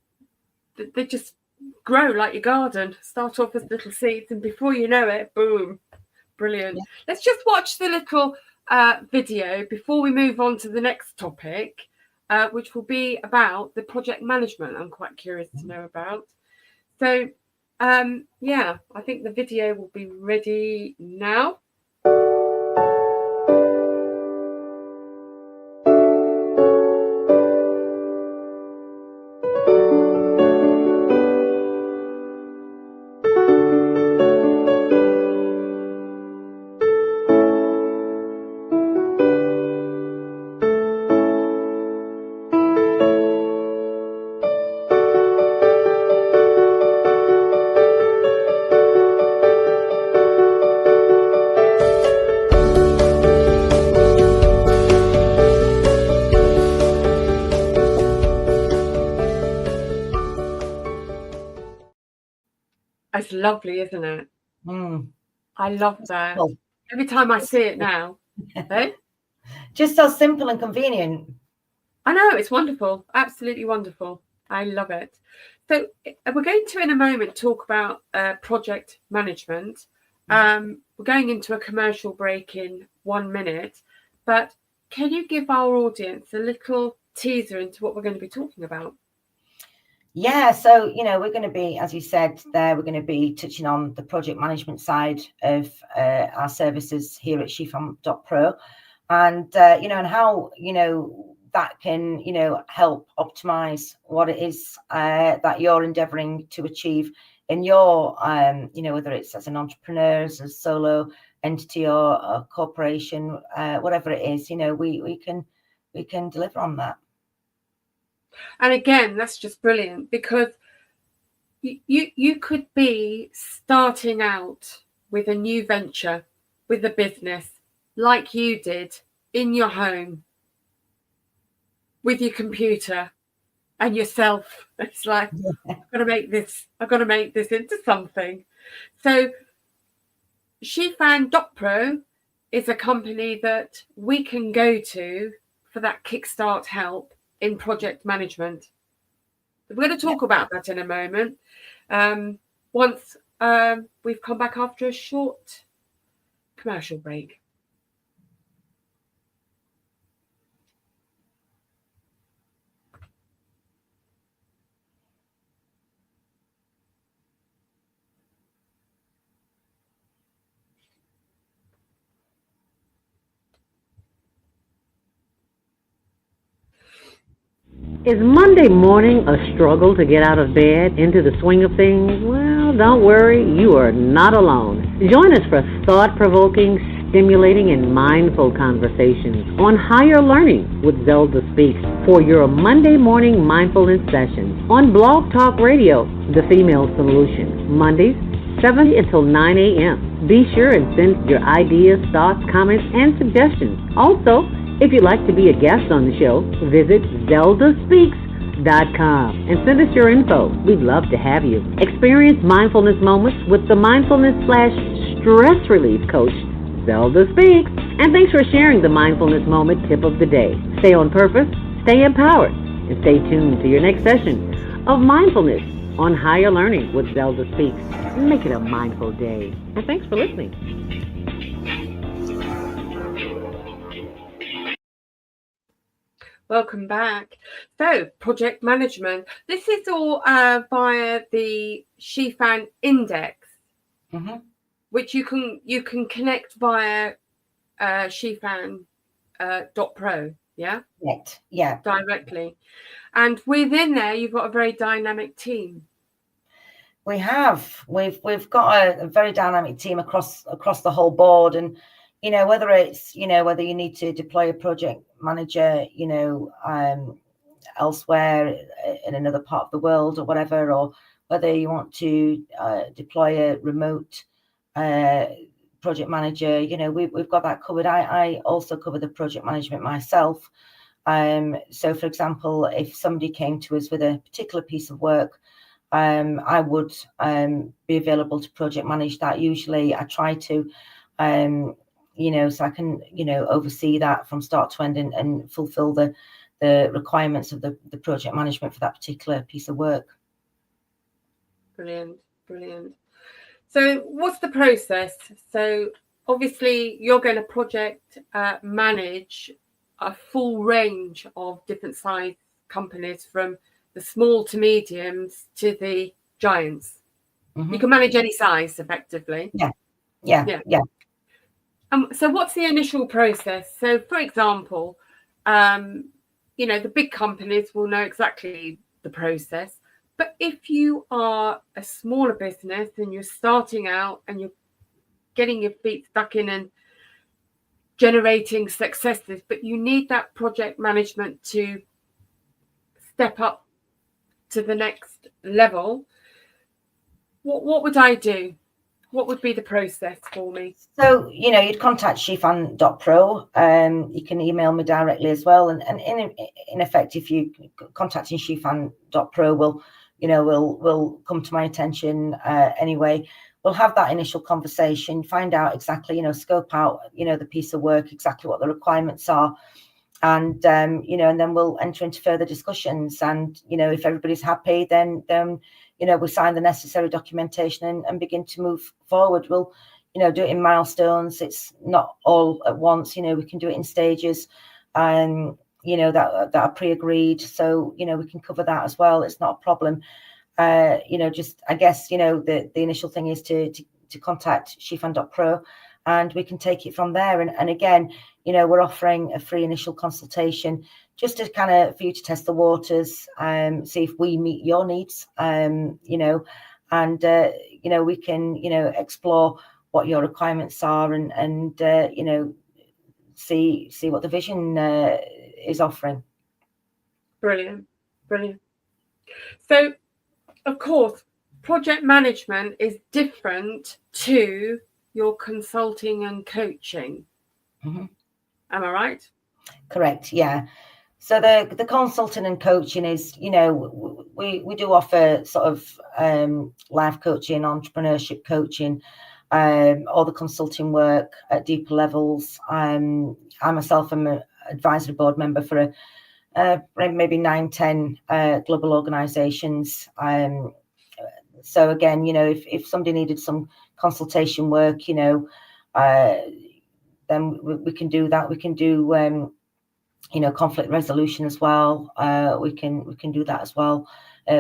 Speaker 2: They just grow like your garden, start off as little seeds, and before you know it, boom, brilliant. Yeah. Let's just watch the little video before we move on to the next topic, which will be about the project management I'm quite curious to know about. So yeah, I think the video will be ready now. It's lovely, isn't it? I love that. Well, every time I see it now.
Speaker 3: Just so simple and convenient.
Speaker 2: I know, it's wonderful. Absolutely wonderful. I love it. So we're going to, in a moment, talk about project management. We're going into a commercial break in 1 minute. But can you give our audience a little teaser into what we're going to be talking about?
Speaker 3: Yeah, so, you know, we're going to be, as you said there, we're going to be touching on the project management side of our services here at SheFan.pro, and, you know, and how, you know, that can, you know, help optimize what it is that you're endeavoring to achieve in your, whether it's as an entrepreneur, as a solo entity or a corporation, whatever it is, we can deliver on that.
Speaker 2: And again, that's just brilliant, because you could be starting out with a new venture, with a business like you did in your home with your computer and yourself. It's like, I've got to make this into something. So SheFanPro is a company that we can go to for that kickstart help in project management. We're going to talk about that in a moment, once we've come back after a short commercial break.
Speaker 4: Is Monday morning a struggle to get out of bed into the swing of things? Well, don't worry, you are not alone. Join us for thought-provoking, stimulating, and mindful conversations on higher learning with Zelda Speaks for your Monday morning mindfulness session on Blog Talk Radio, The Female Solution, Mondays, 7 until 9 a.m. Be sure and send your ideas, thoughts, comments, and suggestions. Also, if you'd like to be a guest on the show, visit ZeldaSpeaks.com and send us your info. We'd love to have you. Experience mindfulness moments with the mindfulness/stress relief coach, Zelda Speaks. And thanks for sharing the mindfulness moment tip of the day. Stay on purpose, stay empowered, and stay tuned to your next session of Mindfulness on Higher Learning with Zelda Speaks. Make it a mindful day. And thanks for listening.
Speaker 2: Welcome back. So, project management. This is all via the SheFan Index, which you can connect via SheFan.pro. Yeah.
Speaker 3: Right. Yeah.
Speaker 2: Directly, and within there, you've got a very dynamic team.
Speaker 3: We have. We've got a very dynamic team across the whole board, and whether it's whether you need to deploy a project manager elsewhere in another part of the world or whatever, or whether you want to deploy a remote project manager, we've got that covered. I also cover the project management myself. So for example, if somebody came to us with a particular piece of work, I would be available to project manage that. Usually I try to so I can, oversee that from start to end and fulfill the requirements of the project management for that particular piece of work.
Speaker 2: Brilliant. So what's the process? So obviously you're going to project manage a full range of different size companies, from the small to mediums to the giants. You can manage any size effectively.
Speaker 3: Yeah.
Speaker 2: So what's the initial process? So, for example, the big companies will know exactly the process. But if you are a smaller business and you're starting out and you're getting your feet stuck in and generating successes, but you need that project management to step up to the next level, what would I do? What would be the process for me? So,
Speaker 3: you'd contact SheFan.pro. You can email me directly as well. And in effect, if you contacting SheFan.pro will come to my attention anyway. We'll have that initial conversation, find out exactly, scope out, the piece of work, exactly what the requirements are. And, and then we'll enter into further discussions. And, if everybody's happy, then we sign the necessary documentation and begin to move forward. We'll, do it in milestones. It's not all at once. We can do it in stages, that are pre-agreed. So, we can cover that as well. It's not a problem. Just, I guess, the initial thing is to contact SheFan.pro, and we can take it from there. And again, we're offering a free initial consultation just to kind of for you to test the waters, see if we meet your needs, and we can explore what your requirements are, and see what the vision is offering.
Speaker 2: Brilliant. So, of course, project management is different to your consulting and coaching.
Speaker 3: Mm-hmm.
Speaker 2: Am I right?
Speaker 3: Correct. Yeah. So the consulting and coaching is, we do offer sort of life coaching, entrepreneurship coaching, all the consulting work at deeper levels. I myself am an advisory board member for maybe 9-10 global organizations. So again, if somebody needed some consultation work, then we can do that. We can do conflict resolution as well. We can do that as well.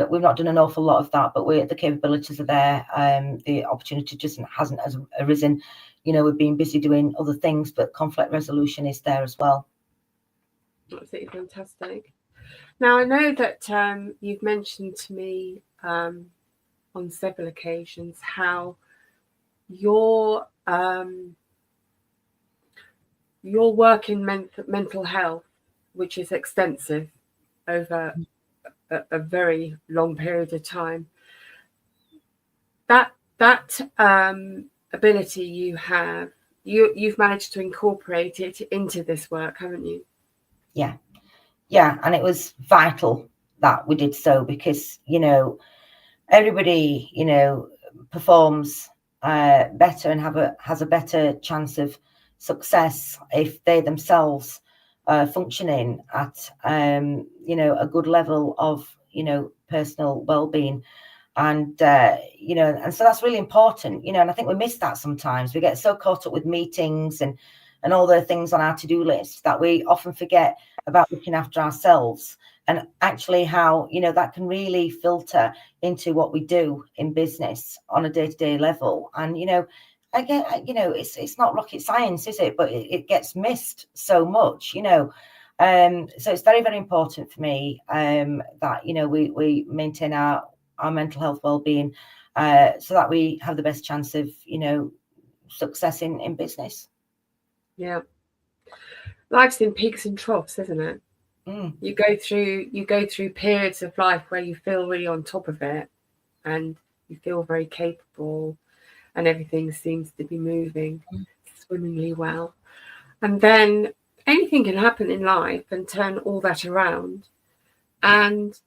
Speaker 3: We've not done an awful lot of that, but the capabilities are there. The opportunity just hasn't arisen. We've been busy doing other things, but conflict resolution is there as well.
Speaker 2: Absolutely fantastic. Now, I know that you've mentioned to me on several occasions how your work in mental health, which is extensive over a very long period of time, that ability you have, you've managed to incorporate it into this work, haven't you?
Speaker 3: Yeah, and it was vital that we did so, because everybody performs better and has a better chance of success if they themselves are functioning at a good level of personal well-being. And and so that's really important, and I think we miss that sometimes. We get so caught up with meetings and all the things on our to-do list that we often forget about looking after ourselves, and actually how that can really filter into what we do in business on a day-to-day level. And again, it's not rocket science, is it? But it gets missed so much, so it's very, very important for me that we maintain our mental health well-being, so that we have the best chance of success in business.
Speaker 2: Yeah, life's in peaks and troughs, isn't it? You go through periods of life where you feel really on top of it and you feel very capable and everything seems to be moving swimmingly well, and then anything can happen in life and turn all that around. And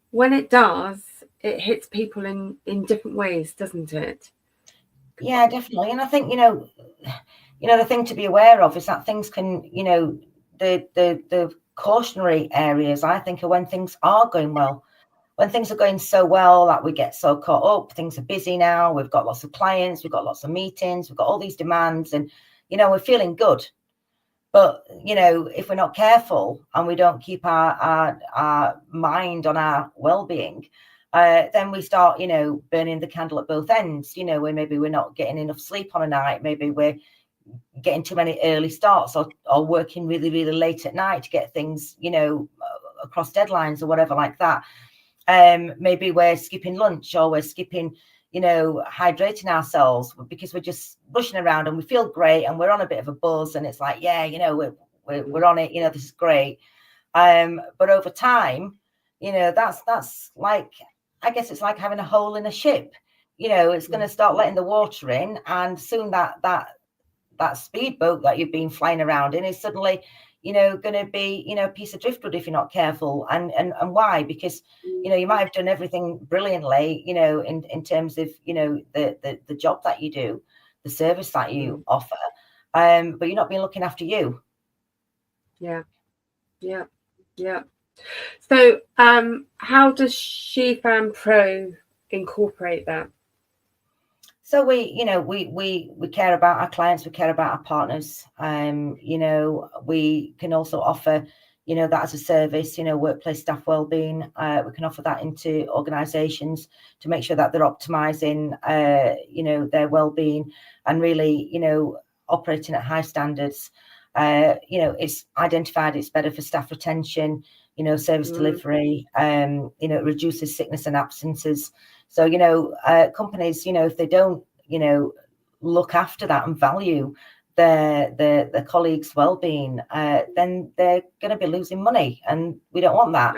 Speaker 2: when it does, it hits people in different ways, doesn't it?
Speaker 3: Yeah, definitely. And I think the thing to be aware of is that things can, the cautionary areas, I think, are when things are going well. When things are going so well that we get so caught up, things are busy now, we've got lots of clients, we've got lots of meetings, we've got all these demands, and we're feeling good. But if we're not careful and we don't keep our mind on our well-being, then we start burning the candle at both ends, where maybe we're not getting enough sleep on a night, maybe we're getting too many early starts, or working really, really late at night to get things across deadlines or whatever like that. Maybe we're skipping lunch, or we're skipping hydrating ourselves because we're just rushing around and we feel great and we're on a bit of a buzz, and it's like, we're on it, this is great. But over time, that's like, I guess it's like having a hole in a ship. It's going to start letting the water in, and soon that speedboat that you've been flying around in is suddenly going to be a piece of driftwood if you're not careful. And why? Because you might have done everything brilliantly in terms of the job that you do, the service that you offer, but you're not being looking after you.
Speaker 2: Yeah. So how does SheFanPro incorporate that?
Speaker 3: So we care about our clients, we care about our partners. We can also offer, that as a service, workplace staff wellbeing. We can offer that into organisations to make sure that they're optimising, their wellbeing, and really, operating at high standards. It's identified it's better for staff retention, service delivery. It reduces sickness and absences. So, companies, if they don't, look after that and value their colleagues' well-being, then they're going to be losing money, and we don't want that.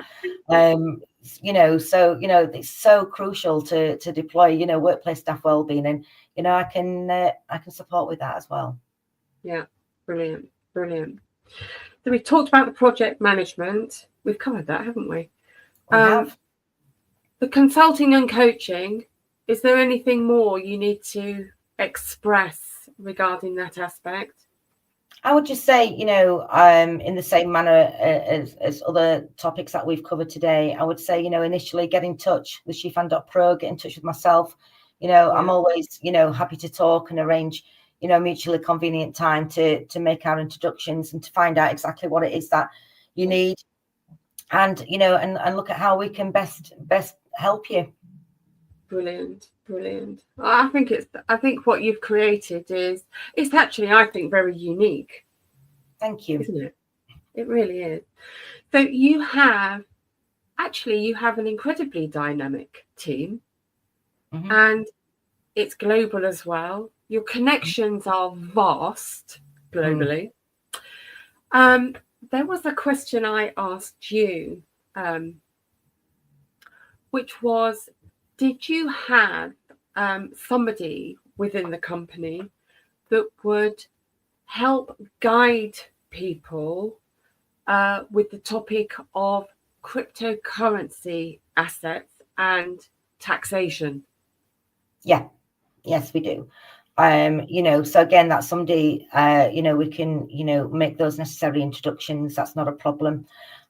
Speaker 3: It's so crucial to deploy, workplace staff well-being, and I can support with that as well.
Speaker 2: Yeah, brilliant. So we talked about the project management. We've covered that, haven't we?
Speaker 3: We have.
Speaker 2: The consulting and coaching. Is there anything more you need to express regarding that aspect?
Speaker 3: I would just say, in the same manner as other topics that we've covered today, I would say, initially get in touch with SheFanPro, get in touch with myself. I'm always, happy to talk and arrange, mutually convenient time to make our introductions and to find out exactly what it is that you need, and, and look at how we can best help you.
Speaker 2: Brilliant. I think what you've created it's actually, I think, very unique.
Speaker 3: Thank you.
Speaker 2: Isn't it? It really is. So you have an incredibly dynamic team, and it's global as well. Your connections are vast globally. There was a question I asked you, which was, did you have somebody within the company that would help guide people with the topic of cryptocurrency assets and taxation?
Speaker 3: Yes, we do. So again, that's somebody, we can, make those necessary introductions. That's not a problem.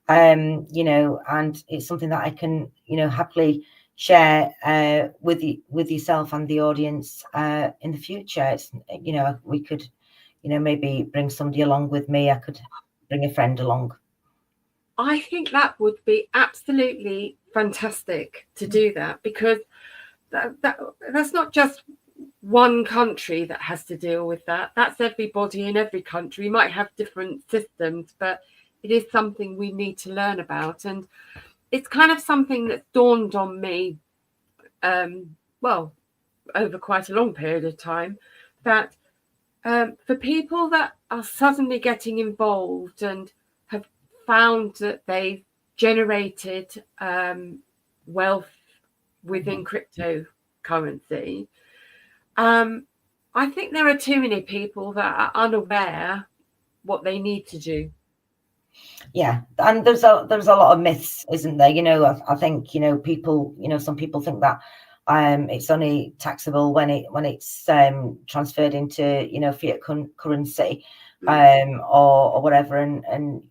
Speaker 3: And it's something that I can, happily share with yourself and the audience in the future. It's, we could, maybe bring somebody along with me. I could bring a friend along.
Speaker 2: I think that would be absolutely fantastic to do that, because that's not just one country that has to deal with that. That's everybody in every country. We might have different systems, but it is something we need to learn about. And it's kind of something that's dawned on me, over quite a long period of time, that for people that are suddenly getting involved and have found that they've generated wealth within cryptocurrency, I think there are too many people that are unaware what they need to do.
Speaker 3: Yeah, and there's a lot of myths, isn't there? I think people, some people think that it's only taxable when it's transferred into fiat currency, or whatever, and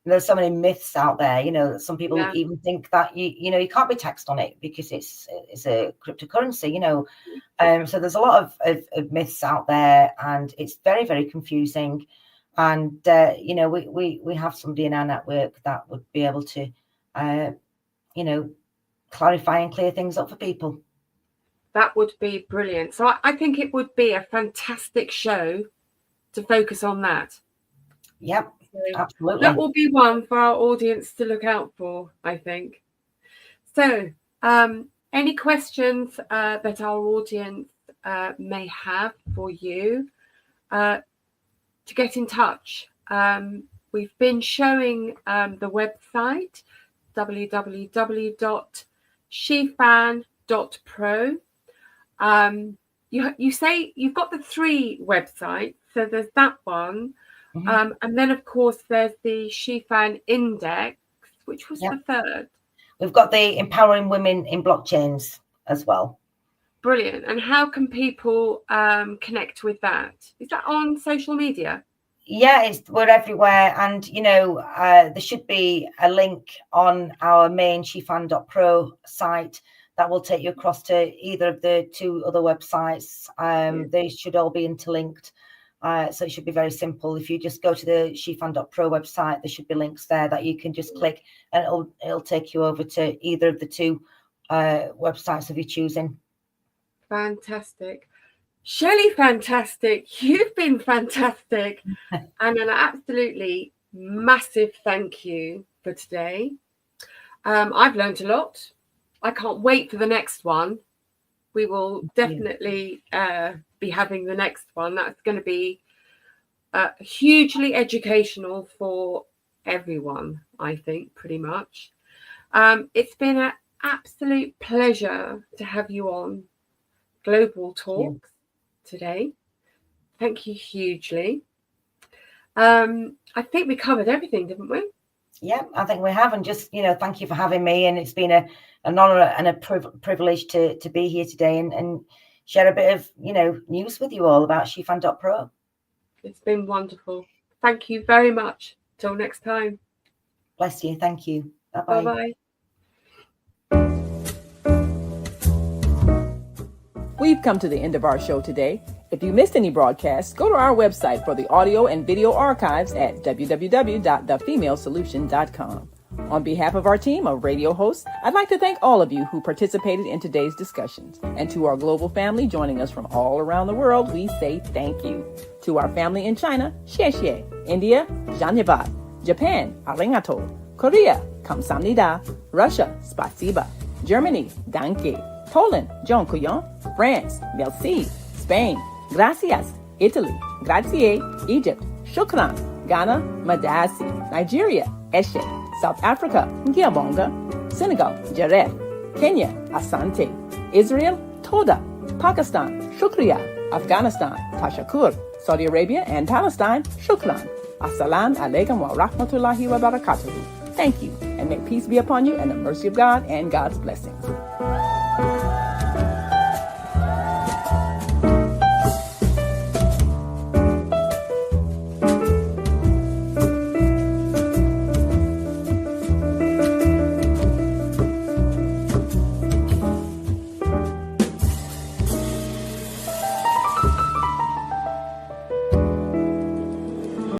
Speaker 3: there's so many myths out there. Some people even think that you can't be taxed on it because it's a cryptocurrency. So there's a lot of myths out there, and it's very, very confusing. And we have somebody in our network that would be able to clarify and clear things up for people.
Speaker 2: That would be brilliant. So I think it would be a fantastic show to focus on that.
Speaker 3: Yep, absolutely.
Speaker 2: That will be one for our audience to look out for, I think. So any questions that our audience may have for you, to get in touch. We've been showing the website, www.SheFanPro. You say you've got the 3 websites, so there's that one, and then of course there's the SheFan Index, which was the 3rd.
Speaker 3: We've got the Empowering Women in Blockchains as well.
Speaker 2: Brilliant. And how can people connect with that? Is that on social media?
Speaker 3: Yeah, we're everywhere, and there should be a link on our main SheFan.pro site that will take you across to either of the 2 other websites. They should all be interlinked, so it should be very simple. If you just go to the SheFan.pro website, there should be links there that you can just click, and it'll take you over to either of the 2 websites of your choosing.
Speaker 2: Fantastic. Shelle Fantastic, you've been fantastic. And an absolutely massive thank you for today. I've learned a lot. I can't wait for the next one. We will definitely be having the next one. That's going to be hugely educational for everyone, I think, pretty much. It's been an absolute pleasure to have you on Global Talks today. Thank you hugely. I think we covered everything, didn't we?
Speaker 3: Yeah, I think we have. And just, thank you for having me. And it's been an honor and a privilege to be here today and share a bit of, news with you all about SheFanPro.
Speaker 2: It's been wonderful. Thank you very much. Till next time.
Speaker 3: Bless you. Thank you. Bye-bye.
Speaker 2: Bye-bye.
Speaker 1: We've come to the end of our show today. If you missed any broadcasts, go to our website for the audio and video archives at www.thefemalesolution.com. On behalf of our team of radio hosts, I'd like to thank all of you who participated in today's discussions. And to our global family joining us from all around the world, we say thank you. To our family in China, xie. India, zhanyavad. Japan, arigato. Korea, kamsamnida. Russia, spasiba. Germany, danke. Poland, dziękuję. France, merci. Spain, gracias. Italy, grazie. Egypt, shukran. Ghana, madasi. Nigeria, eshe. South Africa, ngiyabonga. Senegal, jareh. Kenya, asante. Israel, toda. Pakistan, shukriya. Afghanistan, tashakur. Saudi Arabia and Palestine, shukran. Assalamu alaikum wa rahmatullahi wa barakatuhu. Thank you, and may peace be upon you and the mercy of God and God's blessings.